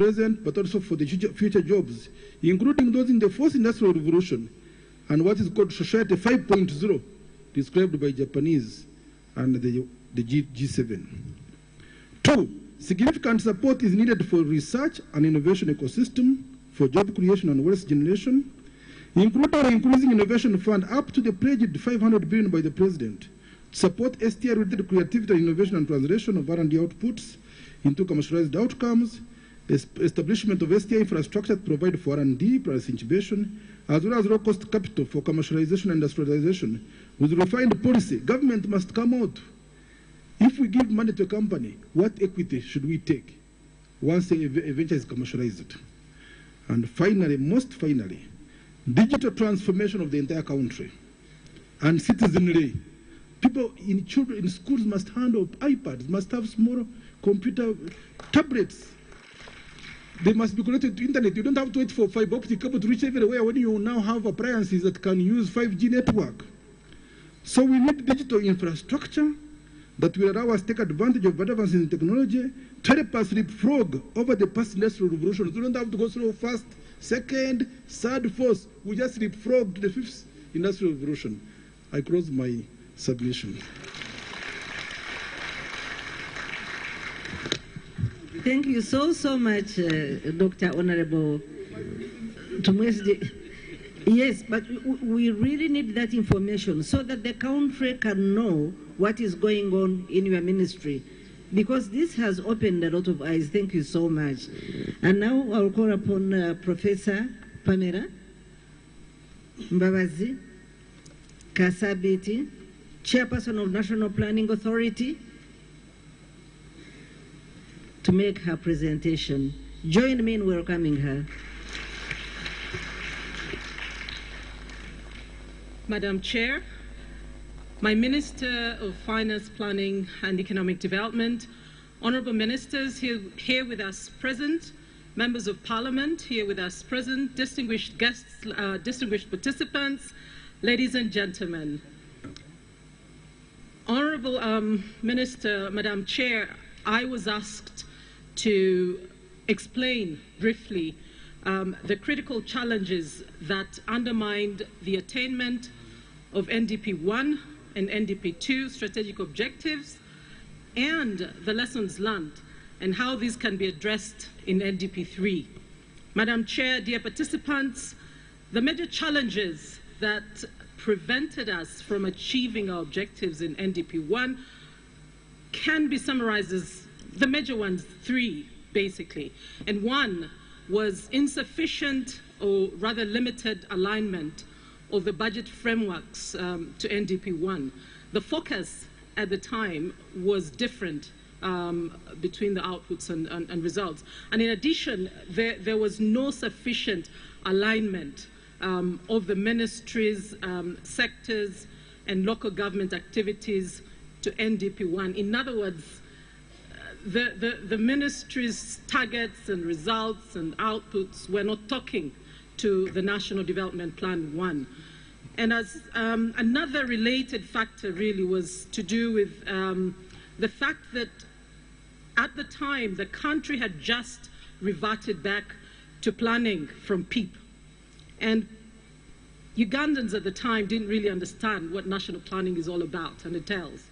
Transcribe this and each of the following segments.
present, but also for the future jobs, including those in the fourth industrial revolution and what is called Society 5.0, described by Japanese and the G7. 2, significant support is needed for research and innovation ecosystem, for job creation and wealth generation, increasing innovation fund up to the pledged 500 billion by the President, to support STI-related creativity and innovation and translation of R&D outputs into commercialized outcomes, establishment of STI infrastructure to provide for R&D plus incubation, as well as low-cost capital for commercialization and industrialization. With refined policy, government must come out. If we give money to a company, what equity should we take once a venture is commercialized? And finally, most finally, digital transformation of the entire country and citizenry. People in schools must handle iPads, must have small computer tablets. They must be connected to internet. You don't have to wait for fiber optic cable to reach everywhere when you now have appliances that can use 5G network. So we need digital infrastructure that will allow us to take advantage of advances in technology to help us leapfrog over the past industrial revolutions. We don't have to go through first, second, third, fourth. We just leapfrog to the fifth industrial revolution. I close my submission. Thank you so much, Dr. Honorable Tumwesde. Yes, but we really need that information so that the country can know what is going on in your ministry, because this has opened a lot of eyes. Thank you so much. And now I'll call upon Professor Pamela Mbabazi Kasabiti, Chairperson of National Planning Authority, to make her presentation. Join me in welcoming her. Madam Chair, my Minister of Finance, Planning and Economic Development, honourable ministers here with us present, members of Parliament here with us present, distinguished guests, distinguished participants, ladies and gentlemen. Honourable Minister, Madam Chair, I was asked to explain briefly the critical challenges that undermined the attainment of NDP 1 and NDP 2 strategic objectives, and the lessons learned and how these can be addressed in NDP 3. Madam Chair, dear participants, the major challenges that prevented us from achieving our objectives in NDP 1 can be summarized as the major ones, 3 basically. And 1 was insufficient or rather limited alignment of the budget frameworks to NDP 1. The focus at the time was different between the outputs and results. And in addition, there was no sufficient alignment of the ministries, sectors, and local government activities to NDP 1. In other words, the ministry's targets and results and outputs were not talking to the National Development Plan 1. And as another related factor really was to do with the fact that at the time the country had just reverted back to planning from PEEP. And Ugandans at the time didn't really understand what national planning is all about and entails.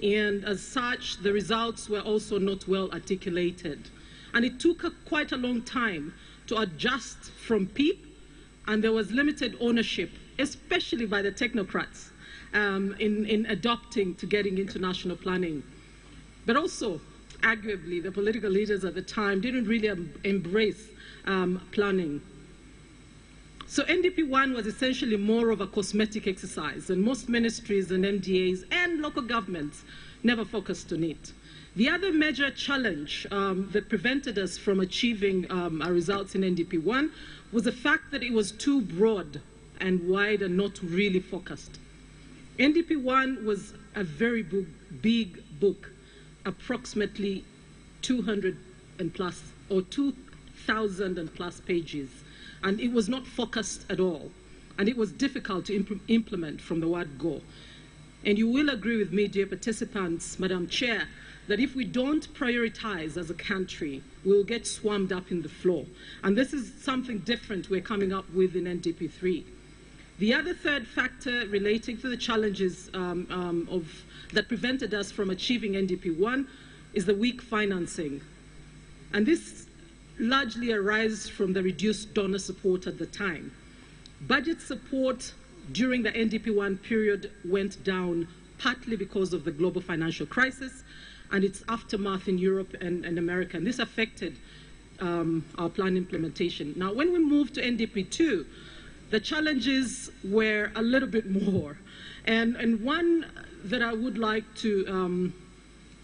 And as such, the results were also not well articulated. And it took quite a long time to adjust from PEEP, and there was limited ownership, especially by the technocrats, in adopting to getting into national planning. But also, arguably, the political leaders at the time didn't really embrace planning. So NDP 1 was essentially more of a cosmetic exercise, and most ministries and MDAs and local governments never focused on it. The other major challenge that prevented us from achieving our results in NDP 1 was the fact that it was too broad and wide and not really focused. NDP 1 was a very big book, approximately 200 and plus, or 2,000 and plus pages, and it was not focused at all, and it was difficult to implement from the word go. And you will agree with me, dear participants, Madam Chair, that if we don't prioritize as a country, we'll get swarmed up in the floor. And this is something different we're coming up with in NDP3. The other third factor relating to the challenges that prevented us from achieving NDP1 is the weak financing. And this largely arises from the reduced donor support at the time. Budget support during the NDP1 period went down partly because of the global financial crisis and its aftermath in Europe and America. And this affected our plan implementation. Now, when we moved to NDP2, the challenges were a little bit more. And one that I would like to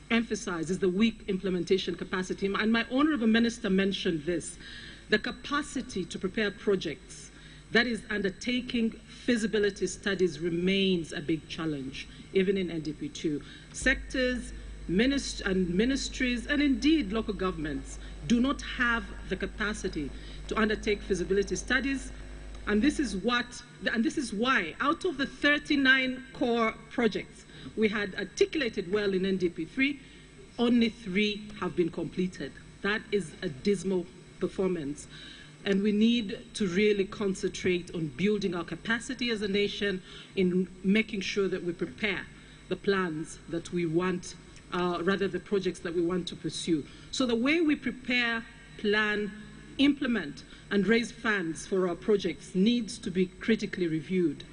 emphasize is the weak implementation capacity. And my honorable minister mentioned this, the capacity to prepare projects, that is undertaking feasibility studies, remains a big challenge, even in NDP2. Sectors, ministries, and indeed local governments do not have the capacity to undertake feasibility studies. And this is why, out of the 39 core projects we had articulated well in NDP3, only 3 have been completed. That is a dismal performance. And we need to really concentrate on building our capacity as a nation in making sure that we prepare the plans that we want, rather the projects that we want to pursue. So the way we prepare, plan, implement, and raise funds for our projects needs to be critically reviewed.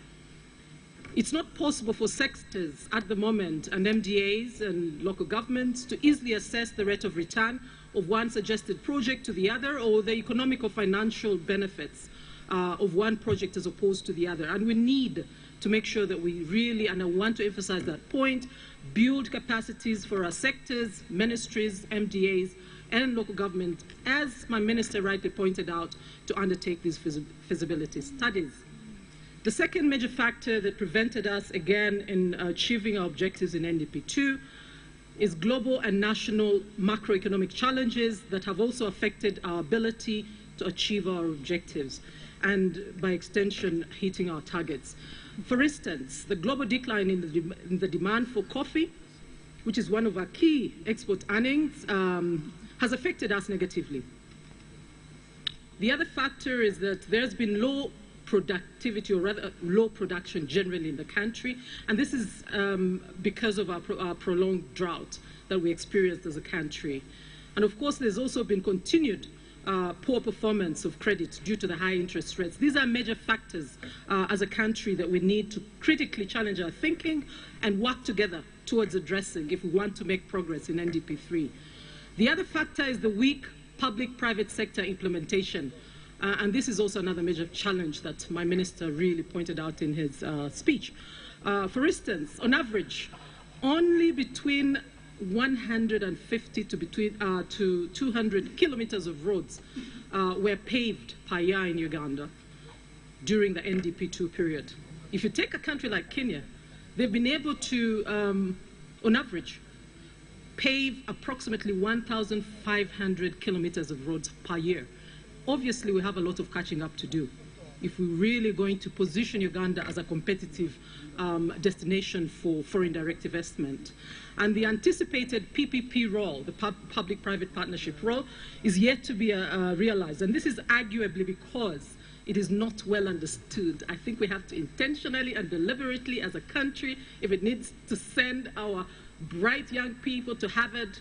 It's not possible for sectors at the moment and MDAs and local governments to easily assess the rate of return of one suggested project to the other, or the economic or financial benefits of one project as opposed to the other. And we need to make sure that we really, and I want to emphasize that point, build capacities for our sectors, ministries, MDAs, and local government, as my minister rightly pointed out, to undertake these feasibility studies. The second major factor that prevented us, again, in achieving our objectives in NDP2 is global and national macroeconomic challenges that have also affected our ability to achieve our objectives and, by extension, hitting our targets. For instance, the global decline in the demand for coffee, which is one of our key export earnings, has affected us negatively. The other factor is that there's been low productivity, or rather low production generally in the country, and this is because of our prolonged drought that we experienced as a country. And of course, there's also been continued poor performance of credit due to the high interest rates. These are major factors as a country that we need to critically challenge our thinking and work together towards addressing if we want to make progress in NDP3. The other factor is the weak public-private sector implementation. And this is also another major challenge that my minister really pointed out in his speech. For instance, on average, only between 150 to 200 kilometers of roads were paved per year in Uganda during the NDP2 period. If you take a country like Kenya, they've been able to, on average, pave approximately 1,500 kilometers of roads per year. Obviously, we have a lot of catching up to do if we're really going to position Uganda as a competitive destination for foreign direct investment. And the anticipated PPP role, the public-private partnership role, is yet to be realized. And this is arguably because it is not well understood. I think we have to intentionally and deliberately, as a country, if it needs to send our bright young people to Harvard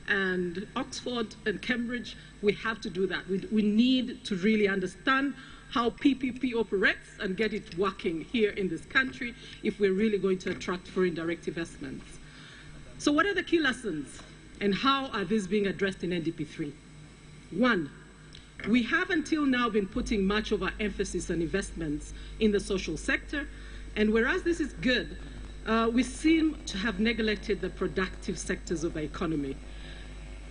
and Oxford and Cambridge, we have to do that. We need to really understand how PPP operates and get it working here in this country if we're really going to attract foreign direct investments. So what are the key lessons and how are these being addressed in NDP3? One, we have until now been putting much of our emphasis on investments in the social sector, and whereas this is good, we seem to have neglected the productive sectors of our economy.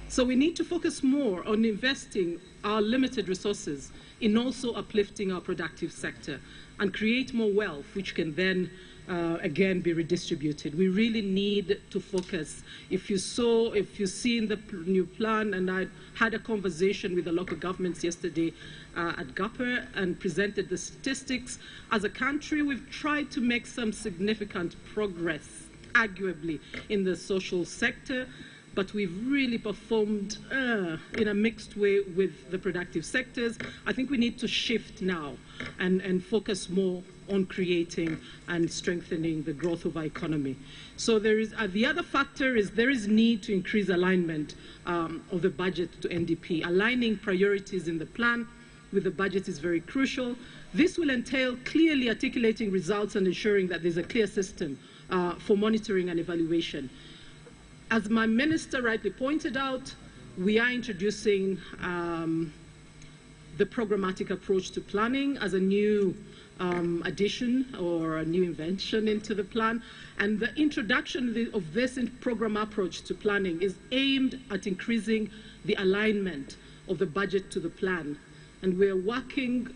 So we need to focus more on investing our limited resources in also uplifting our productive sector and create more wealth, which can then again be redistributed. We really need to focus. If you see in the new plan, and I had a conversation with the local governments yesterday at GAPA and presented the statistics, as a country we've tried to make some significant progress arguably in the social sector, but we've really performed in a mixed way with the productive sectors. I think we need to shift now and focus more on creating and strengthening the growth of our economy. So there is the other factor is there is need to increase alignment of the budget to NDP. Aligning priorities in the plan with the budget is very crucial. This will entail clearly articulating results and ensuring that there's a clear system for monitoring and evaluation. As my minister rightly pointed out, we are introducing the programmatic approach to planning as a new addition or a new invention into the plan. And the introduction of this program approach to planning is aimed at increasing the alignment of the budget to the plan. And we're working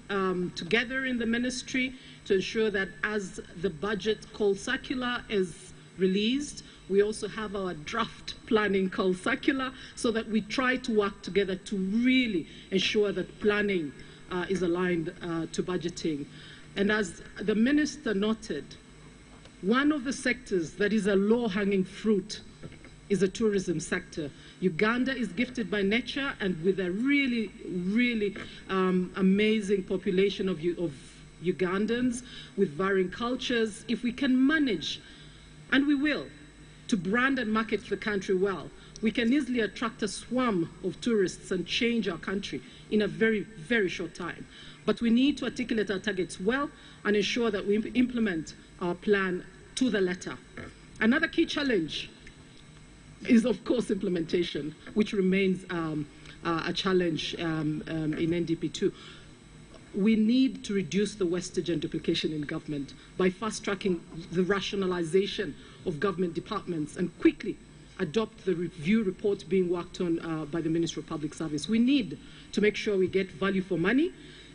together in the ministry to ensure that as the budget call circular is released, we also have our draft planning call circular so that we try to work together to really ensure that planning is aligned to budgeting. And as the minister noted, one of the sectors that is a low-hanging fruit is the tourism sector. Uganda is gifted by nature and with a really, really amazing population of Ugandans with varying cultures. If we can manage, and we will, to brand and market the country well, we can easily attract a swarm of tourists and change our country in a very, very short time. But we need to articulate our targets well and ensure that we implement our plan to the letter. Another key challenge is, of course, implementation, which remains a challenge in NDP2. We need to reduce the wastage and duplication in government by fast-tracking the rationalization of government departments and quickly adopt the review report being worked on by the Ministry of Public Service. We need to make sure we get value for money,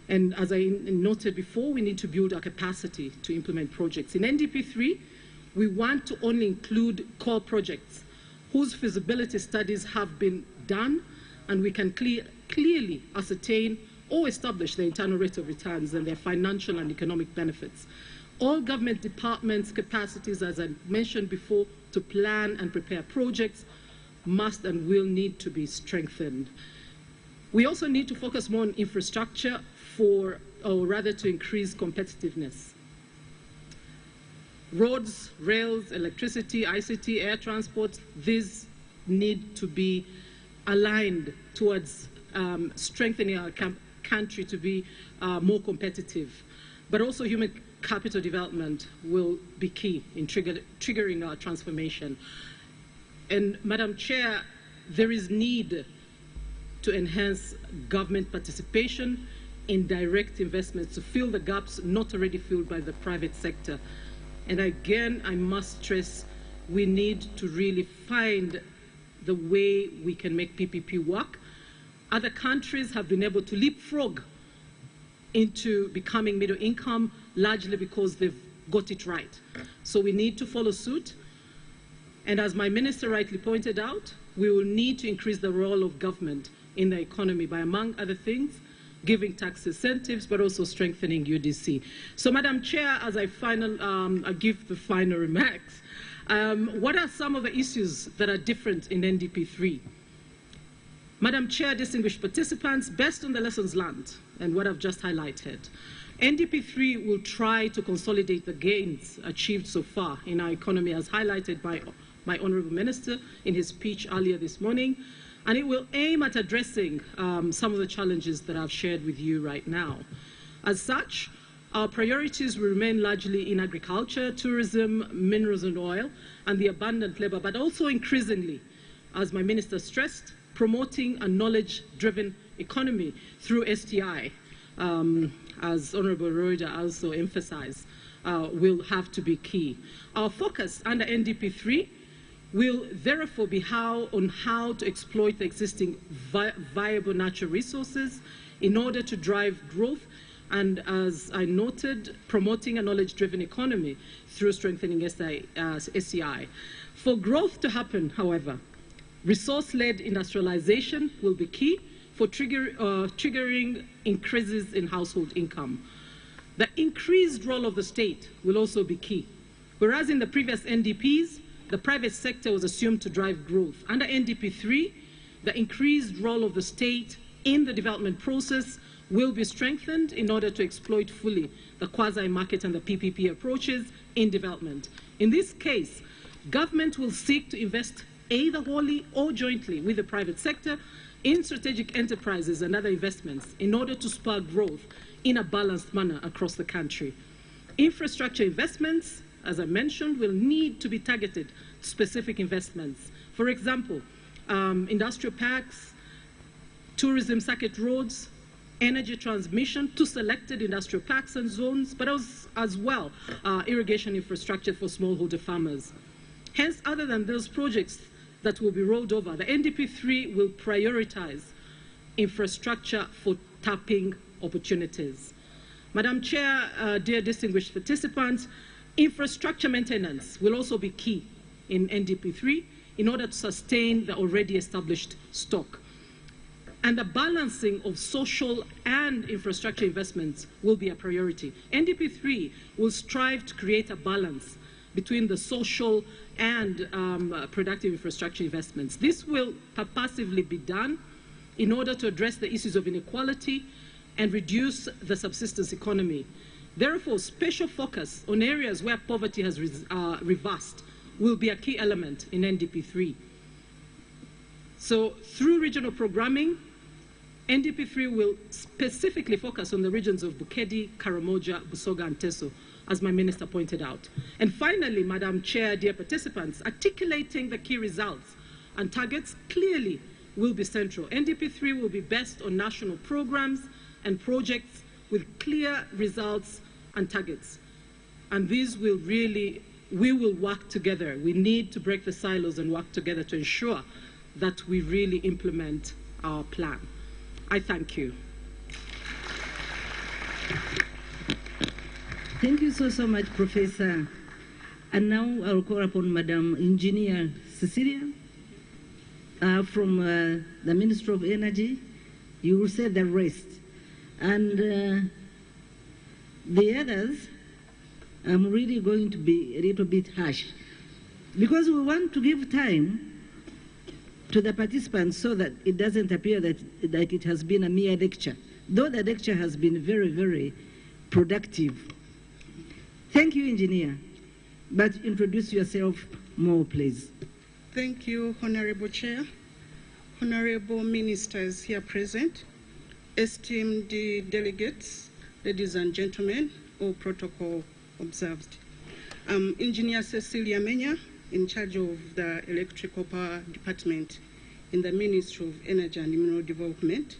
and as I noted before, we need to build our capacity to implement projects. In NDP3, we want to only include core projects whose feasibility studies have been done and we can clearly ascertain or establish the internal rate of returns and their financial and economic benefits. All government departments' capacities, as I mentioned before, to plan and prepare projects must and will need to be strengthened. We also need to focus more on infrastructure or rather to increase competitiveness. Roads, rails, electricity, ICT, air transport, these need to be aligned towards strengthening our country to be more competitive. But also human capital development will be key in triggering our transformation. And Madam Chair, there is need to enhance government participation in direct investments to fill the gaps not already filled by the private sector. And again, I must stress, we need to really find the way we can make PPP work. Other countries have been able to leapfrog into becoming middle income, largely because they've got it right. So we need to follow suit. And as my minister rightly pointed out, we will need to increase the role of government in the economy by, among other things, giving tax incentives, but also strengthening UDC. So, Madam Chair, as I give the final remarks, what are some of the issues that are different in NDP3? Madam Chair, distinguished participants, based on the lessons learned and what I've just highlighted, NDP3 will try to consolidate the gains achieved so far in our economy, as highlighted by my Honourable Minister in his speech earlier this morning, and it will aim at addressing some of the challenges that I've shared with you right now. As such, our priorities will remain largely in agriculture, tourism, minerals and oil, and the abundant labour, but also increasingly, as my minister stressed, promoting a knowledge-driven economy through STI, as Honourable Roida also emphasized, will have to be key. Our focus under NDP3 will therefore be on how to exploit the existing viable natural resources in order to drive growth, and as I noted, promoting a knowledge-driven economy through strengthening SEI. For growth to happen, however, resource-led industrialization will be key for triggering increases in household income. The increased role of the state will also be key. Whereas in the previous NDPs, the private sector was assumed to drive growth. Under NDP3, the increased role of the state in the development process will be strengthened in order to exploit fully the quasi-market and the PPP approaches in development. In this case, government will seek to invest either wholly or jointly with the private sector in strategic enterprises and other investments in order to spur growth in a balanced manner across the country. Infrastructure investments, as I mentioned, will need to be targeted to specific investments. For example, industrial parks, tourism circuit roads, energy transmission to selected industrial parks and zones, but as well irrigation infrastructure for smallholder farmers. Hence, other than those projects that will be rolled over, the NDP3 will prioritize infrastructure for tapping opportunities. Madam Chair, dear distinguished participants, infrastructure maintenance will also be key in NDP3 in order to sustain the already established stock. And the balancing of social and infrastructure investments will be a priority. NDP3 will strive to create a balance between the social and productive infrastructure investments. This will purposively be done in order to address the issues of inequality and reduce the subsistence economy. Therefore, special focus on areas where poverty has reversed will be a key element in NDP3. So through regional programming, NDP3 will specifically focus on the regions of Bukedi, Karamoja, Busoga, and Teso, as my minister pointed out. And finally, Madam Chair, dear participants, articulating the key results and targets clearly will be central. NDP3 will be based on national programs and projects with clear results and targets. And these will really, we will work together. We need to break the silos and work together to ensure that we really implement our plan. I thank you. Thank you so much, Professor. And now I'll call upon Madam Engineer Cecilia from the Ministry of Energy. You will say the rest. And the others, I'm really going to be a little bit harsh because we want to give time to the participants so that it doesn't appear that it has been a mere lecture, though the lecture has been very, very productive. Thank you, Engineer. But introduce yourself more, please. Thank you, Honorable Chair, Honorable Ministers here present, esteemed delegates, ladies and gentlemen, all protocol observed. I'm Engineer Cecilia Menya, in charge of the Electrical Power Department in the Ministry of Energy and Mineral Development.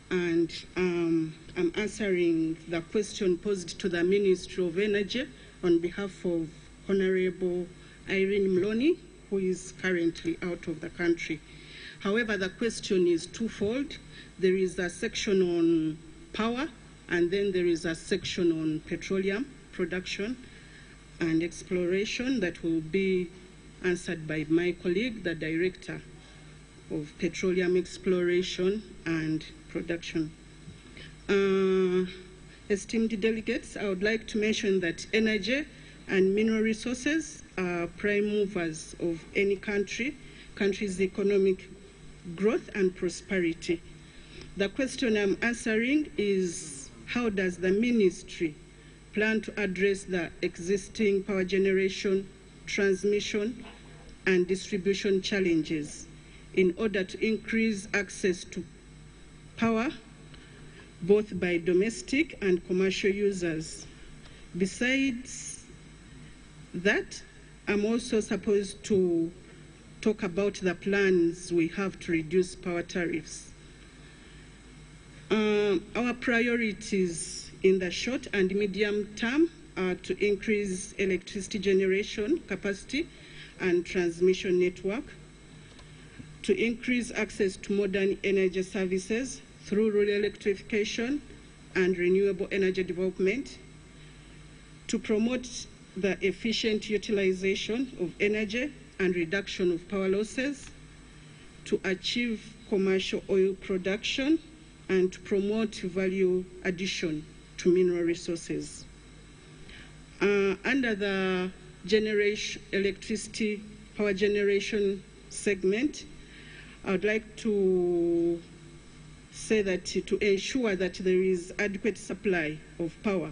And I'm answering the question posed to the Ministry of Energy on behalf of Honorable Irene Mloni, who is currently out of the country. However, the question is twofold. There is a section on power, and then there is a section on petroleum production and exploration that will be answered by my colleague, the Director of Petroleum Exploration and Production. Esteemed delegates, I would like to mention that energy and mineral resources are prime movers of any country's economic growth and prosperity. The question I'm answering is, how does the ministry plan to address the existing power generation, transmission, and distribution challenges in order to increase access to power, both by domestic and commercial users? Besides that, I'm also supposed to talk about the plans we have to reduce power tariffs. Our priorities in the short and medium term are to increase electricity generation capacity and transmission network, to increase access to modern energy services through rural electrification and renewable energy development, to promote the efficient utilization of energy and reduction of power losses, to achieve commercial oil production, and to promote value addition to mineral resources. Under the electricity power generation segment, I would like to say that to ensure that there is adequate supply of power,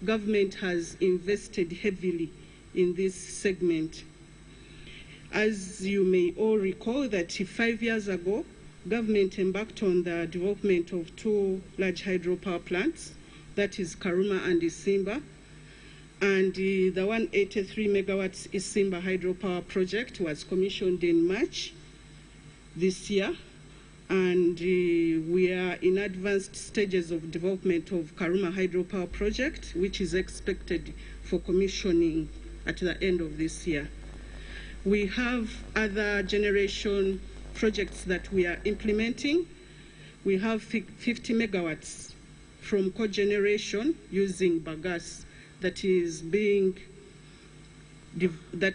government has invested heavily in this segment. As you may all recall that 5 years ago, government embarked on the development of 2 large hydropower plants, that is Karuma and Isimba, and the 183 megawatts Isimba hydropower project was commissioned in March this year, and we are in advanced stages of development of Karuma hydropower project, which is expected for commissioning at the end of this year. We have other generation projects that we are implementing. We have 50 megawatts from cogeneration using bagasse that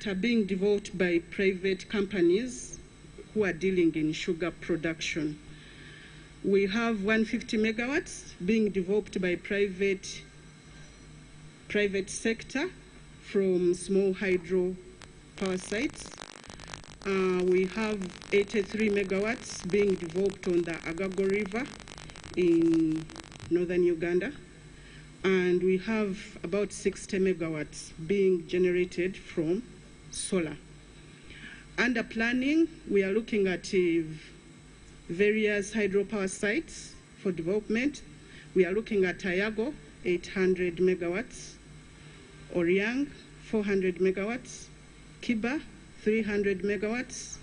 are being developed by private companies who are dealing in sugar production. We have 150 megawatts being developed by private sector from small hydro power sites. We have 83 megawatts being developed on the Agago River in northern Uganda. And we have about 60 megawatts being generated from solar. Under planning, we are looking at various hydropower sites for development. We are looking at Ayago, 800 megawatts, Oriang, 400 megawatts, Kiba, 300 megawatts,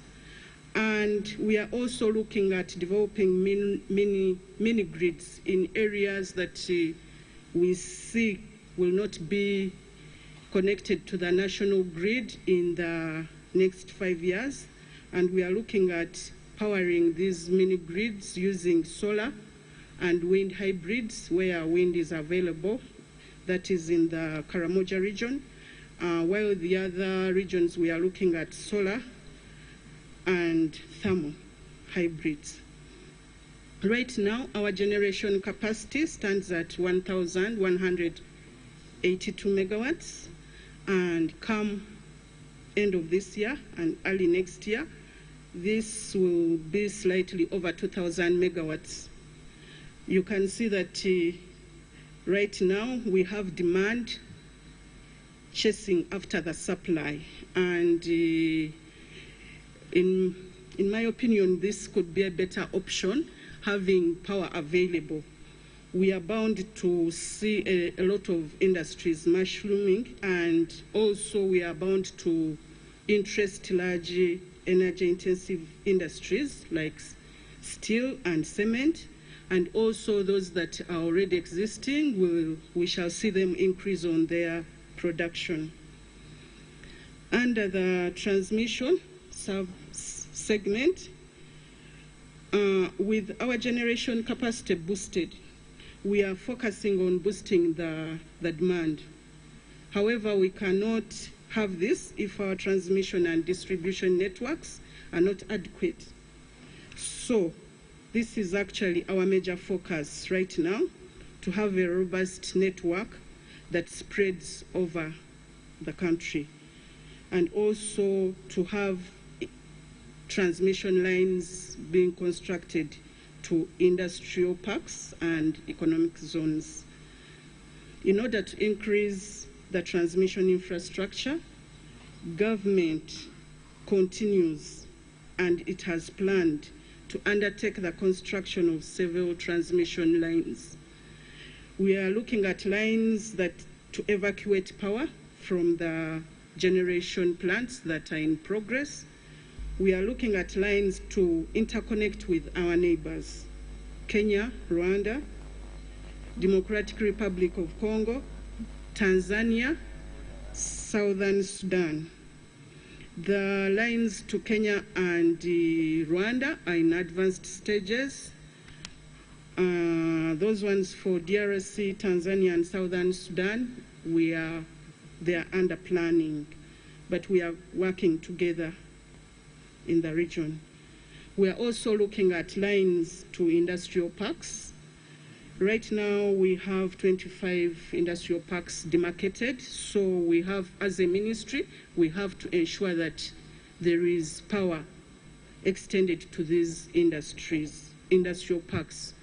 and we are also looking at developing mini grids in areas that we see will not be connected to the national grid in the next 5 years. And we are looking at powering these mini grids using solar and wind hybrids where wind is available. That is in the Karamoja region. While the other regions we are looking at solar and thermal hybrids. Right now, our generation capacity stands at 1,182 megawatts, and come end of this year and early next year, this will be slightly over 2,000 megawatts. You can see that right now we have demand chasing after the supply, and in my opinion, this could be a better option, having power available. We are bound to see a lot of industries mushrooming, and also we are bound to interest large energy-intensive industries like steel and cement, and also those that are already existing, we shall see them increase on their production. Under the transmission segment, with our generation capacity boosted, we are focusing on boosting the demand. However, we cannot have this if our transmission and distribution networks are not adequate. So this is actually our major focus right now, to have a robust network that spreads over the country, and also to have transmission lines being constructed to industrial parks and economic zones. In order to increase the transmission infrastructure, government continues, and it has planned to undertake the construction of several transmission lines. We are looking at lines to evacuate power from the generation plants that are in progress. We are looking at lines to interconnect with our neighbors, Kenya, Rwanda, Democratic Republic of Congo, Tanzania, Southern Sudan. The lines to Kenya and Rwanda are in advanced stages. Those ones for DRC, Tanzania, and Southern Sudan, they are under planning, but we are working together in the region. We are also looking at lines to industrial parks Right now, we have 25 industrial parks demarcated. So we have, as a ministry, we have to ensure that there is power extended to these industrial parks,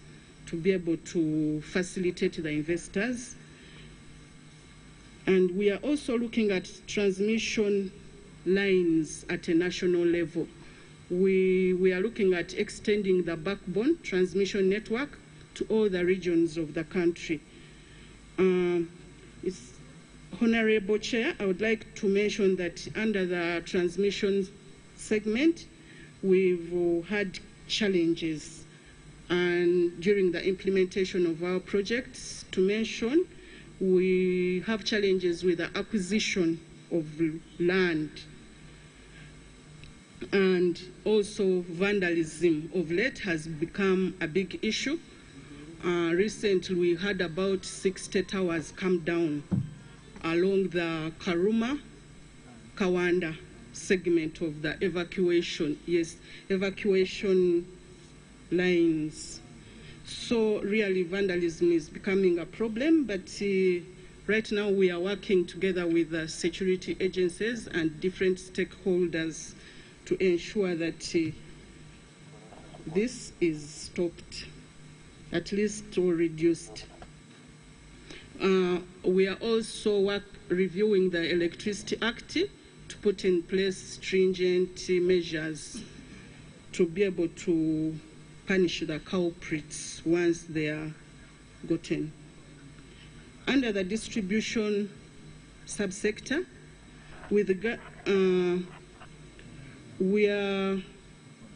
to be able to facilitate the investors. And we are also looking at transmission lines at a national level. We are looking at extending the backbone transmission network to all the regions of the country. Honorable Chair, I would like to mention that under the transmission segment, we've had challenges and during the implementation of our projects. To mention, we have challenges with the acquisition of land and also vandalism of late has become a big issue. Recently, we had about 60 towers come down along the Karuma-Kawanda segment of the evacuation lines. So really vandalism is becoming a problem, but right now we are working together with the security agencies and different stakeholders to ensure that this is stopped, at least or reduced. We are also reviewing the Electricity Act to put in place stringent measures to be able to punish the culprits once they are gotten. Under the distribution subsector, we are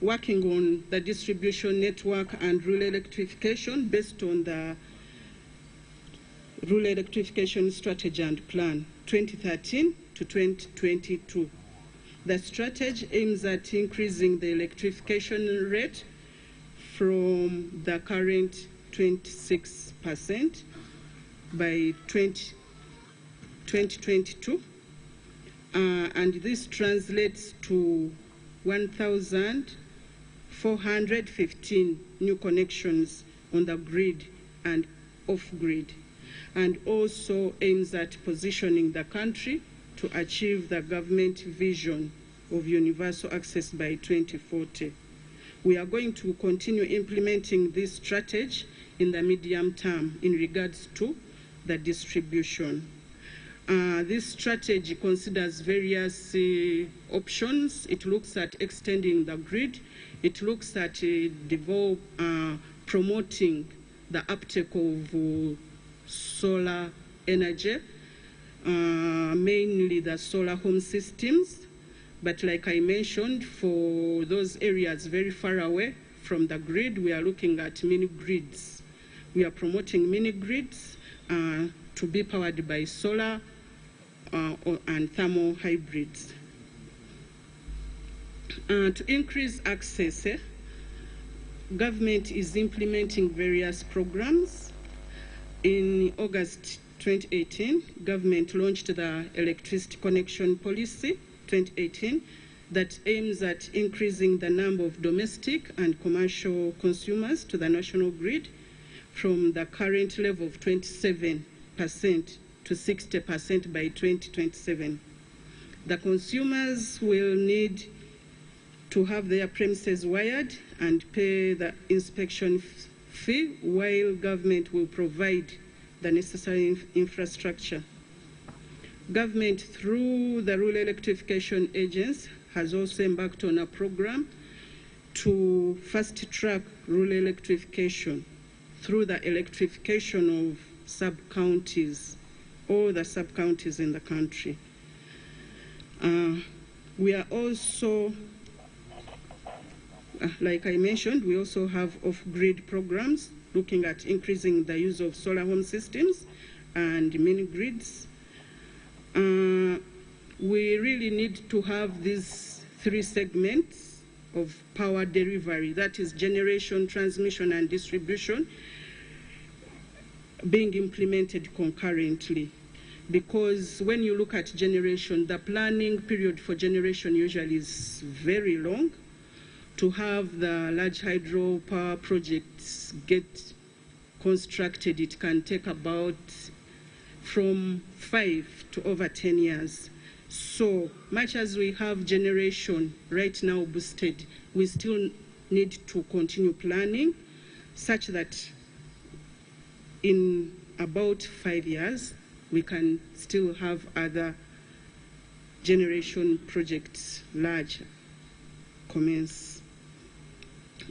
working on the distribution network and rural electrification based on the Rural Electrification Strategy and Plan 2013 to 2022. The strategy aims at increasing the electrification rate from the current 26% by 2022. And this translates to 1,415 new connections on the grid and off-grid, and also aims at positioning the country to achieve the government vision of universal access by 2040. We are going to continue implementing this strategy in the medium term in regards to the distribution. This strategy considers various options. It looks at extending the grid. It looks at promoting the uptake of solar energy, mainly the solar home systems. But like I mentioned, for those areas very far away from the grid, we are looking at mini grids. We are promoting mini grids to be powered by solar and thermal hybrids. To increase access, government is implementing various programs. In August 2018, government launched the Electricity Connection Policy 2018 that aims at increasing the number of domestic and commercial consumers to the national grid from the current level of 27% to 60% by 2027. The consumers will need to have their premises wired and pay the inspection fee, while government will provide the necessary infrastructure. Government, through the Rural Electrification Agency, has also embarked on a program to fast-track rural electrification through the electrification of sub-counties, all the sub-counties in the country. We are also, like I mentioned, we also have off-grid programs looking at increasing the use of solar home systems and mini grids. We really need to have these three segments of power delivery, that is generation, transmission, and distribution, being implemented concurrently. Because when you look at generation, the planning period for generation usually is very long. To have the large hydro power projects get constructed, it can take about from 5 to over 10 years. So much as we have generation right now boosted, we still need to continue planning such that in about 5 years, we can still have other generation projects, large, commence.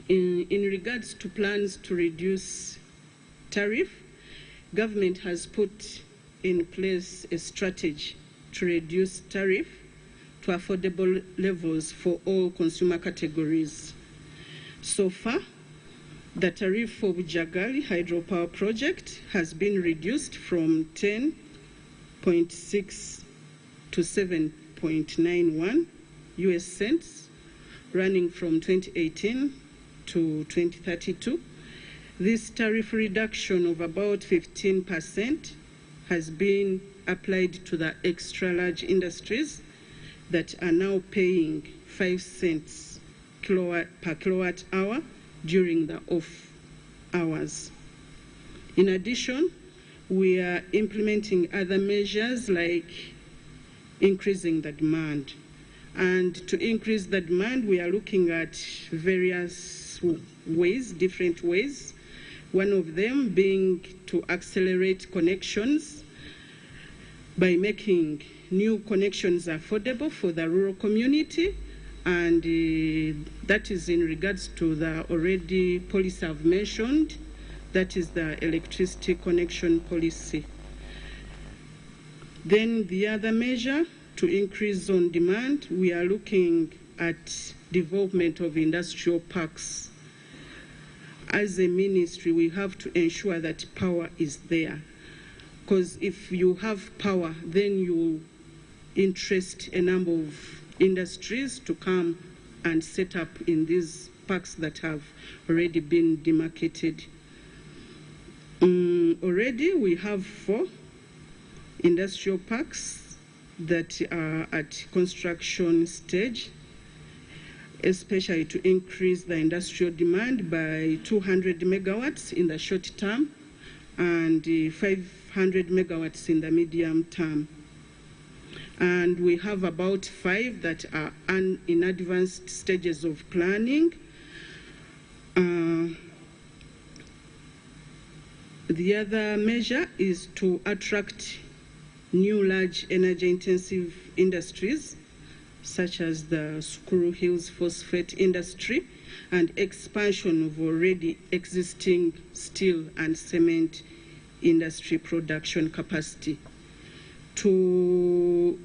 In regards to plans to reduce tariff, government has put in place a strategy to reduce tariff to affordable levels for all consumer categories. So far, the tariff for Bujagali hydropower project has been reduced from 10.6 to 7.91 US cents, running from 2018 to 2032. This tariff reduction of about 15% has been applied to the extra large industries that are now paying 5 cents per kilowatt hour during the off hours. In addition, we are implementing other measures like increasing the demand. And to increase the demand, we are looking at various ways, different ways. One of them being to accelerate connections by making new connections affordable for the rural community, and that is in regards to the already policy I've mentioned, that is the electricity connection policy. Then the other measure to increase on demand, we are looking at development of industrial parks. As a ministry, we have to ensure that power is there, because if you have power, then you interest a number of industries to come and set up in these parks that have already been demarcated. Already we have 4 industrial parks that are at construction stage, especially to increase the industrial demand by 200 megawatts in the short term and 500 megawatts in the medium term. And we have about 5 that are in advanced stages of planning. The other measure is to attract new large energy intensive industries, such as the Sukuru Hills phosphate industry and expansion of already existing steel and cement industry production capacity. To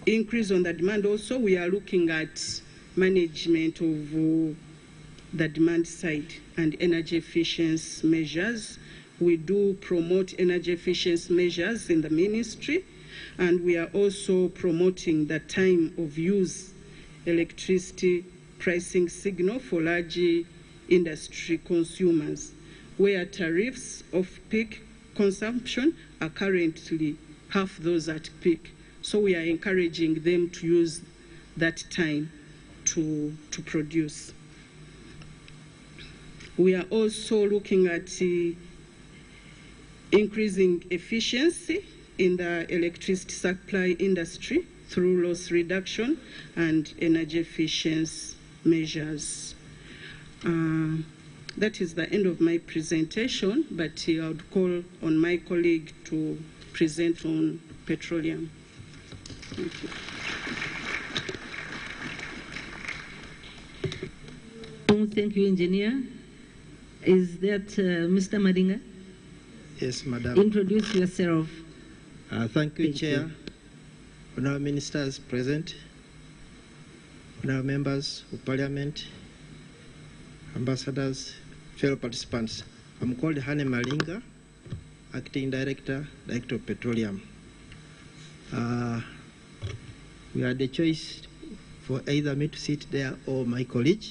increase on the demand also, we are looking at management of the demand side and energy efficiency measures. We do promote energy efficiency measures in the ministry, and we are also promoting the time of use electricity pricing signal for large industry consumers, where tariffs of peak consumption are currently half those at peak. So we are encouraging them to use that time to produce. We are also looking at increasing efficiency in the electricity supply industry through loss reduction and energy efficiency measures. That is the end of my presentation, but I would call on my colleague to present on petroleum. Thank you. Thank you, Engineer. Is that Mr. Madinga? Yes, Madam. Introduce yourself. Thank you, Chair. Honourable Ministers present, honourable members of Parliament, ambassadors, fellow participants. I'm called Hane Malinga, Acting Director of Petroleum. We had the choice for either me to sit there or my colleague,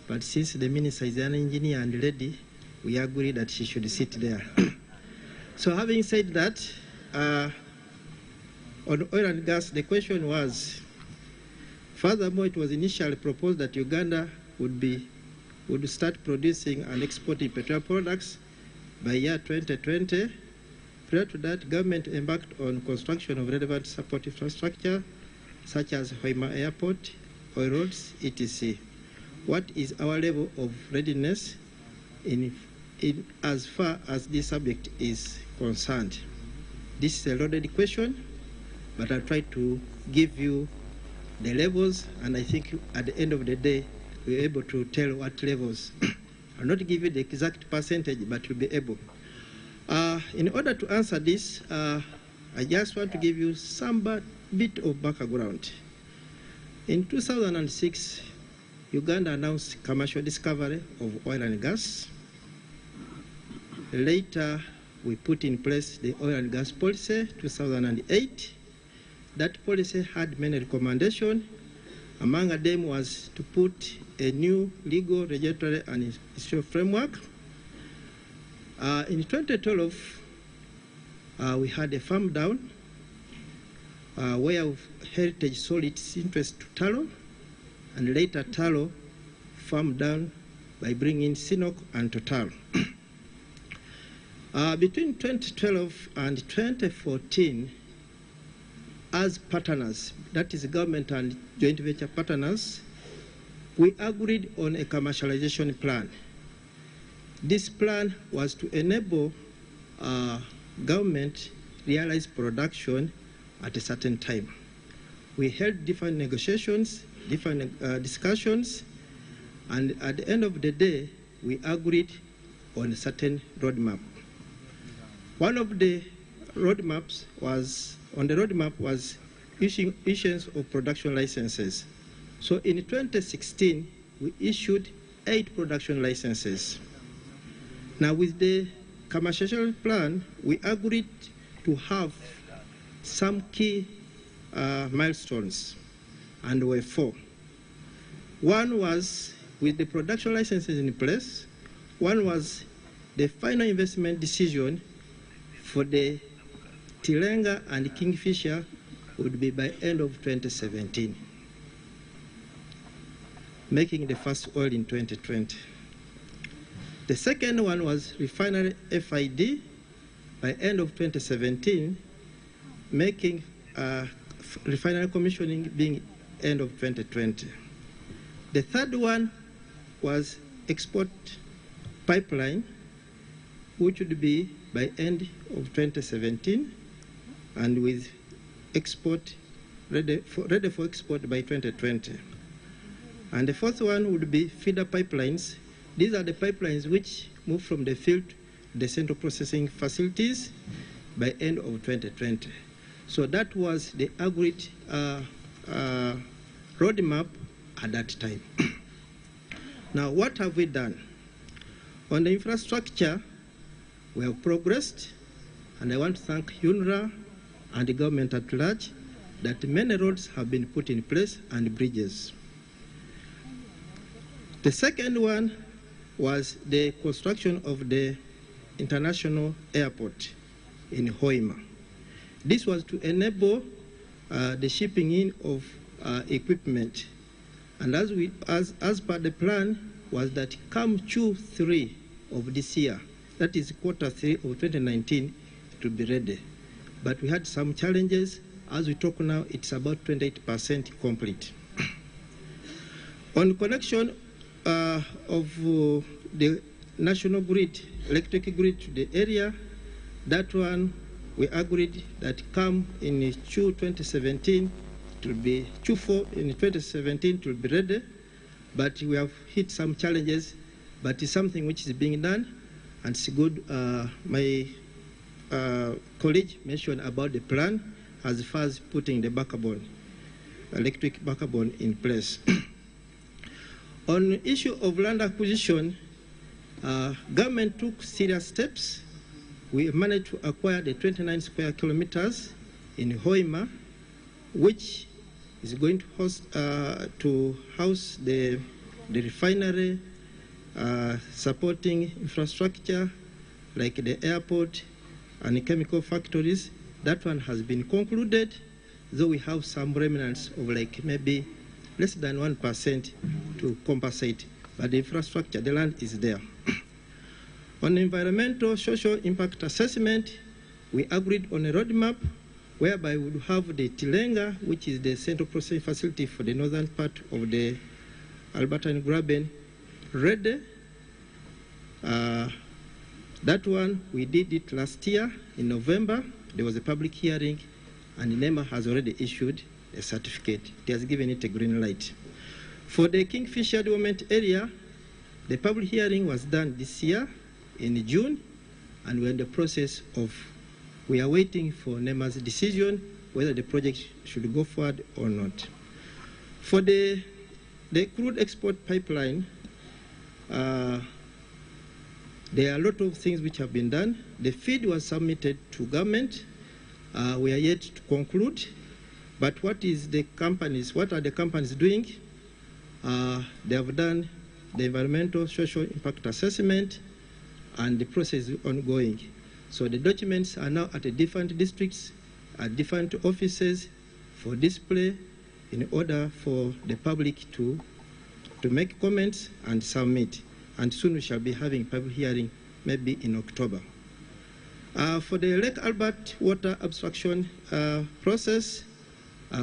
but since the Minister is an engineer and ready, we agreed that she should sit there. So having said that, on oil and gas, the question was, furthermore, it was initially proposed that Uganda would start producing and exporting petroleum products by year 2020. Prior to that, government embarked on construction of relevant support infrastructure, such as Hoima Airport, oil roads, etc. What is our level of readiness in as far as this subject is concerned? This is a loaded question, but I'll try to give you the levels, and I think at the end of the day, we're able to tell what levels. I'll not give you the exact percentage, but we'll be able. In order to answer this, I just want to give you some bit of background. In 2006, Uganda announced commercial discovery of oil and gas. Later, we put in place the oil and gas policy, 2008. That policy had many recommendations. Among them was to put a new legal, regulatory, and institutional framework. In 2012, we had a farm down where Heritage sold its interest to Talo, and later Talo farmed down by bringing Sinok and Total. Between 2012 and 2014, as partners, that is government and joint venture partners, we agreed on a commercialization plan. This plan was to enable government realize production at a certain time. We held different negotiations, different discussions, and at the end of the day, we agreed on a certain roadmap. One of the roadmaps was, issuance of production licenses. So in 2016, we issued 8 production licenses. Now with the commercialization plan, we agreed to have some key milestones, and there were 4. One was with the production licenses in place. One was the final investment decision for the Tilenga and Kingfisher would be by end of 2017, making the first oil in 2020. The second one was refinery FID by end of 2017, making refinery commissioning being end of 2020. The third one was export pipeline, which would be by end of 2017, and with export ready for export by 2020. And the fourth one would be feeder pipelines. These are the pipelines which move from the field to the central processing facilities by end of 2020. So that was the agreed roadmap at that time. Now, what have we done? On the infrastructure, we have progressed, and I want to thank UNRWA and the government at large that many roads have been put in place and bridges. The second one was the construction of the international airport in Hoima. This was to enable the shipping in of equipment. And as per the plan was that come Q3 of this year, that is Q3 of 2019, to be ready. But we had some challenges. As we talk now, it's about 28% complete. On connection of the national grid, electric grid to the area, that one we agreed that come in Q 2017 to be Q4 in 2017 to be ready, but we have hit some challenges, but it's something which is being done, and it's good. My colleague mentioned about the plan as far as putting the backbone, electric backbone in place. On the issue of land acquisition, government took serious steps. We managed to acquire the 29 square kilometers in Hoima, which is going to house the refinery, supporting infrastructure like the airport and the chemical factories. That one has been concluded, though we have some remnants of like maybe less than 1% to compensate, but the infrastructure, the land is there. On environmental social impact assessment, we agreed on a roadmap whereby we would have the Tilenga, which is the central processing facility for the northern part of the Albertine Graben, ready. That one, we did it last year in November. There was a public hearing, and NEMA has already issued a certificate. It has given it a green light. For the Kingfisher development area, the public hearing was done this year in June, and we're in the process of, we are waiting for NEMA's decision whether the project should go forward or not. For the crude export pipeline, there are a lot of things which have been done. The FEED was submitted to government. We are yet to conclude. But what are the companies doing? They have done the environmental social impact assessment, and the process is ongoing. So the documents are now at the different districts, at different offices for display in order for the public to make comments and submit. And soon we shall be having public hearing, maybe in October. For the Lake Albert water abstraction process,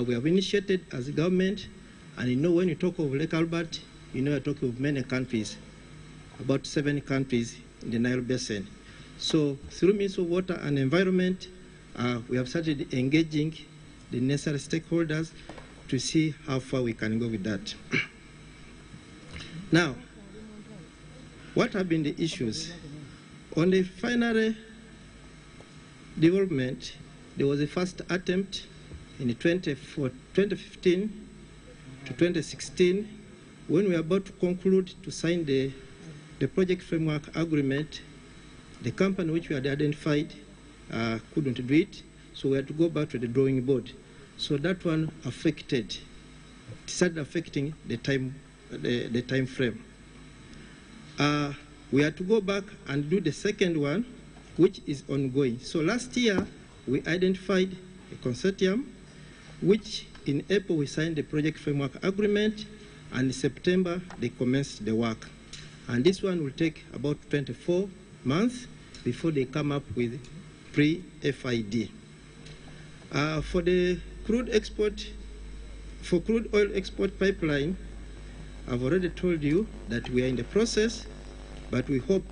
we have initiated as a government, and you know when you talk of Lake Albert, you know you're talking of many countries, about 7 countries in the Nile Basin. So through Ministry of Water and Environment, we have started engaging the necessary stakeholders to see how far we can go with that. Now, what have been the issues? On the final development, there was a first attempt in 2015 to 2016, when we were about to conclude to sign the project framework agreement. The company which we had identified couldn't do it, so we had to go back to the drawing board. So that one started affecting the time frame. We had to go back and do the second one, which is ongoing. So last year, we identified a consortium, which in April we signed the project framework agreement, and in September they commenced the work. And this one will take about 24 months before they come up with pre-FID. For the crude oil export pipeline, I've already told you that we are in the process, but we hope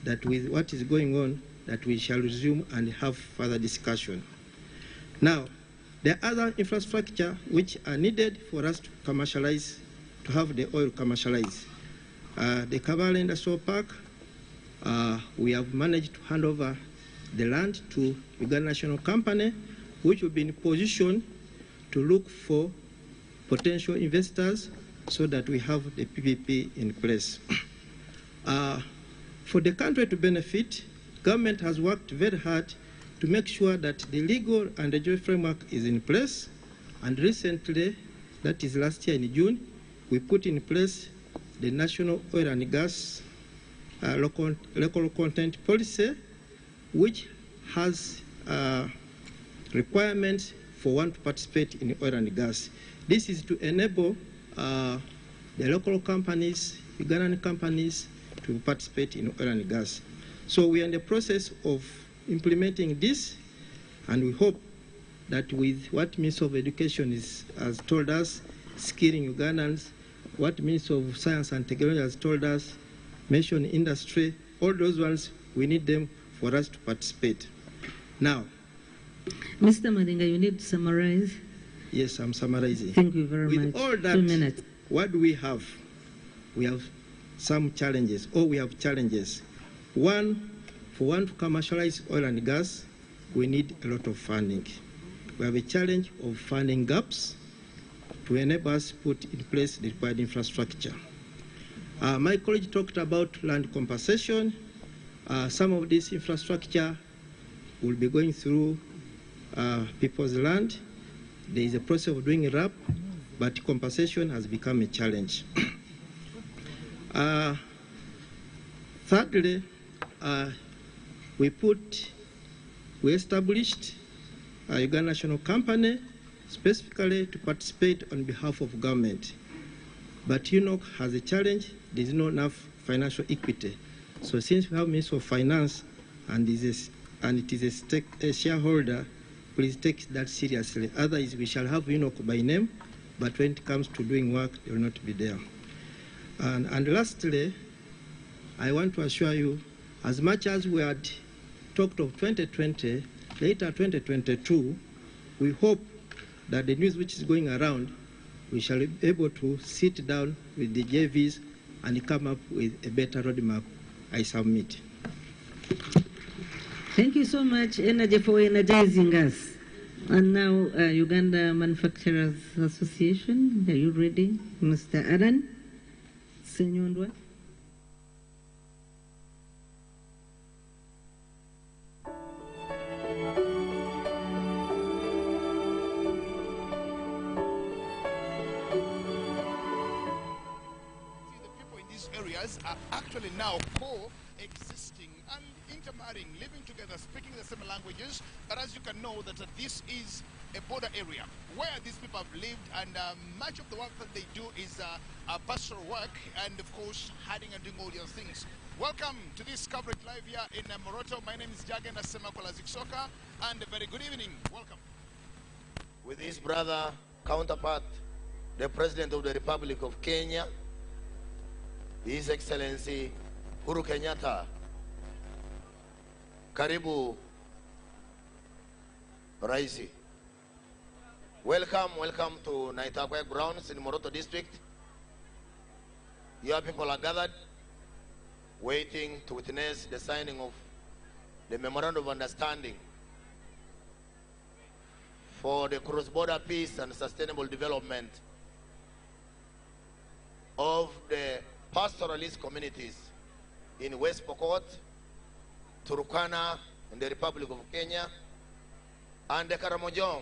that with what is going on, that we shall resume and have further discussion. Now, there are other infrastructure which are needed for us to commercialize, to have the oil commercialized. The Kavala Industrial Park, we have managed to hand over the land to Uganda National Company, which will be in position to look for potential investors so that we have the PPP in place. For the country to benefit, government has worked very hard to make sure that the legal and regulatory framework is in place. And recently, that is last year in June, we put in place the National Oil and Gas Local Content Policy, which has requirements for one to participate in oil and gas. This is to enable the local companies, Ugandan companies, to participate in oil and gas. So we are in the process of implementing this, and we hope that with what Minister of Education has told us, skilling Ugandans, what Minister of Science and Technology has told us, mention industry, all those ones, we need them for us to participate. Now, Mr. Madinga, you need to summarize. Yes, I'm summarizing. Thank you very much. With all that, 2 minutes. What do we have? We have some challenges, or we have challenges. One, for one to commercialize oil and gas, we need a lot of funding. We have a challenge of funding gaps to enable us to put in place the required infrastructure. My colleague talked about land compensation. Some of this infrastructure will be going through people's land. There is a process of doing RAP, but compensation has become a challenge. Thirdly, we established a Uganda National Company specifically to participate on behalf of government. But UNOC has a challenge. There is not enough financial equity. So since we have Minister of Finance and it is a shareholder, please take that seriously. Otherwise, we shall have UNOC by name, but when it comes to doing work, they will not be there. And lastly, I want to assure you, as much as we had talked of 2020, later 2022, we hope that the news which is going around, we shall be able to sit down with the JVs and come up with a better roadmap. I submit. Thank you so much, Energy, for energizing us. And now, Uganda Manufacturers Association, are you ready? Mr. Adan Senyondwa. Areas are actually now coexisting and intermarrying, living together, speaking the same languages. But as you can know, that this is a border area where these people have lived, and much of the work that they do is pastoral work, and of course hiding and doing all those things. Welcome to this coverage live here in Moroto. My name is Jagen Asemakola Ziksoka, and a very good evening. Welcome. With his brother counterpart, the President of the Republic of Kenya, His Excellency Uhuru Kenyatta. Karibu Raisi. Welcome to Naitakwe grounds in Moroto district. Your people are gathered, waiting to witness the signing of the Memorandum of Understanding for the cross-border peace and sustainable development of the pastoralist communities in West Pokot, Turkana in the Republic of Kenya, and the Karamojong